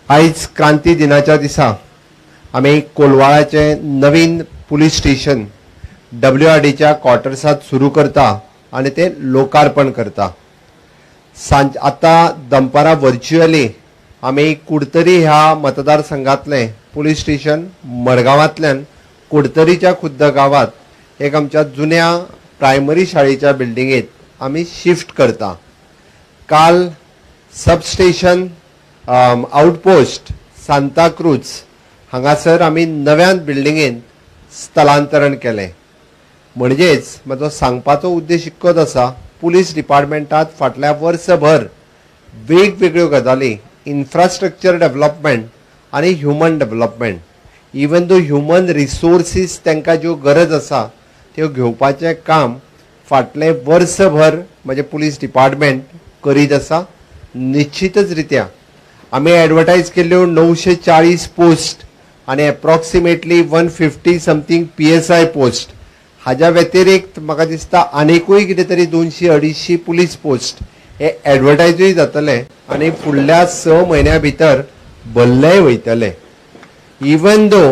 आज क्रांती दिनाच्या दिसा आम्ही कोलवाळाचे नवीन पुलिस स्टेशन WRDच्या क्वार्टर्सात सुरू करता आणि ते लोकार्पण करता। आता दनपारां व्हर्च्युअली आम्ही कुडतरी ह्या मतदारसंघातले पुलिस स्टेशन मडगांवांतल्यान कुडतरीच्या खुद्द गावात एक आमच्या जुन्या प्रायमरी शाळेच्या बिल्डिंगेत आम्ही शिफ्ट करता। काल सबस्टेशन आउटपोस्ट सांताक्रूज हांगासर आम्ही नव्यान बिल्डिंगेन स्थलांतरण केलें। म्हणजेच म्हजो सांगपाचो उद्देश इतकोच आसा, पुलीस डिपार्टमेंटात फाटल्या वर्सभर वेगवेगळ्यो गजाली इन्फ्रास्ट्रक्चर डेव्हलपमेंट आणि human development, even though human resources तांकां ज्यो गरज आसा त्यो घेवपाचें काम फाटले वर्सभर म्हणजे पुलीस डिपार्टमेंट करीत आसा। निश्चितच रित्या आम्ही एडवर्टायज केल्ल्यो 940 पोस्ट आणि एप्रॉक्सिमेटली 150 समथिंग PSI पोस्ट, हाज्या व्यतिरिक्त म्हाका दिसता आनीकूय कितें तरी 200-250 पुलीस पोस्ट हे एडवर्टायजूय जातले आणि फुडल्या 6 म्हयन्या भितर भरलेय वयतले। इवन दो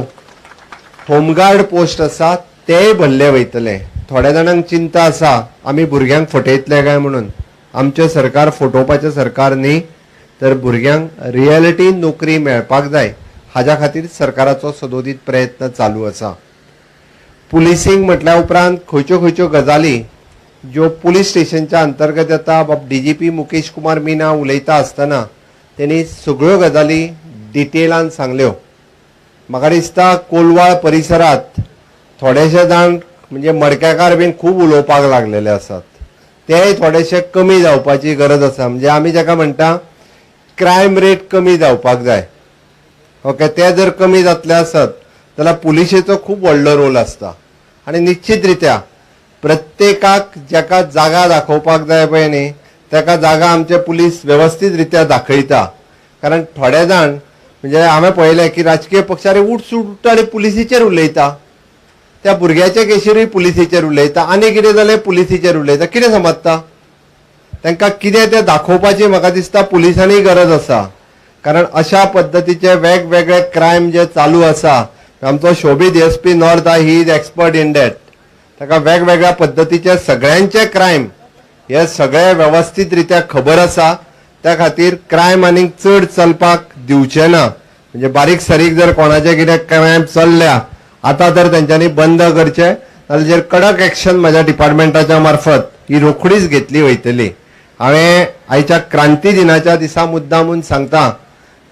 होमगार्ड पोस्ट आसा तेय भरले वयतले। थोड्या जाणांक चिंता आसा आमी भुरग्यांक फटयतले काय म्हणून। आमचें सरकार फटोवपाचें सरकार न्ही, तर भुरग्यांक रियलिटी नोकरी मेळपाक जाय हाज्या खातीर सरकाराचो सदोदीत प्रयत्न चालू आसा। पुलिसिंग म्हटल्या उपरांत खंयच्यो खंयच्यो गजाली ज्यो पुलीस स्टेशनच्या अंतर्गत येता, DGP मुकेश कुमार मीना उलयता आसतना तेणी सगळ्यो गजाली डिटेलान सांगल्यो। म्हाका दिसता कोलवाळ परिसरात थोडेशे जाण म्हणजे मडकेकार बीन खूब उलोवपाक लागलेले आसात, तेय थोडेशे कमी जावपाची गरज आसा। म्हणजे आमी जाका म्हणटा क्रायम रेट कमी जावपाक जाय। ओके, ते जर कमी जातले आसत जाल्यार पुलिशेचो खूब व्हडलो रोल आसता आणि निश्चित रित्या प्रत्येकाक जाका जागा दाखोवपाक जाय पळय न्ही, ताका जागा आमचे पुलीस व्यवस्थित रित्या दाखयता। कारण थोडे जाण म्हणजे हांवें पळयलें की राजकीय पक्षार उठसूट आनी पुलिसीचेर उलयता, त्या भुरग्याच्या केशीरूय पुलिसीचेर उलयता, आनी कितें जालें पुलिसीचेर उलयता। कितें समजता तांकां कितें तें दाखोवपाची म्हाका दिसता पुलिसांनी गरज आसा। कारण अशा पद्दतीचे वेगवेगळे क्रायम जे चालू आसा, आमचो शोभीत SP north he is expert in that, ताका वेगवेगळ्या पद्दतीचे सगळ्यांचे क्रायम हे सगळे व्यवस्थित रित्या खबर आसा। त्या खातीर क्रायम आनीक चड चलपाक दिवचे ना। म्हणजे बारीक सारीक जर कोणाचे कितें क्रायम चल्ल्या आता तर तेंच्यांनी बंद करचे, नाजाल्यार कडक एक्शन म्हज्या डिपार्टमेंटाच्या मार्फत ही रोखडीच घेतली वयतली। हांवें आयच्या क्रांती दिनाच्या दिसा मुद्दामून सांगता,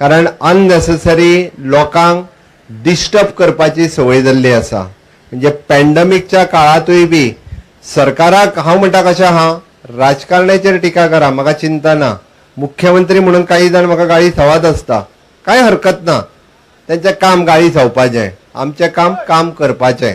कारण अननेसेसरी लोकांक डिस्टर्ब करपाची संवय जाल्ली आसा। म्हणजे पॅन्डेमिकच्या काळातूय बी सरकाराक हांव म्हणटा कशें आहा, राजकारण्याचेर टिका करा, म्हाका चिंता ना। मुख्यमंत्री म्हणून काही जाण म्हाका गाळी थावात आसता, काय हरकत ना, तेंचें काम गाळी थावपाचें, आमचें काम करपाचें।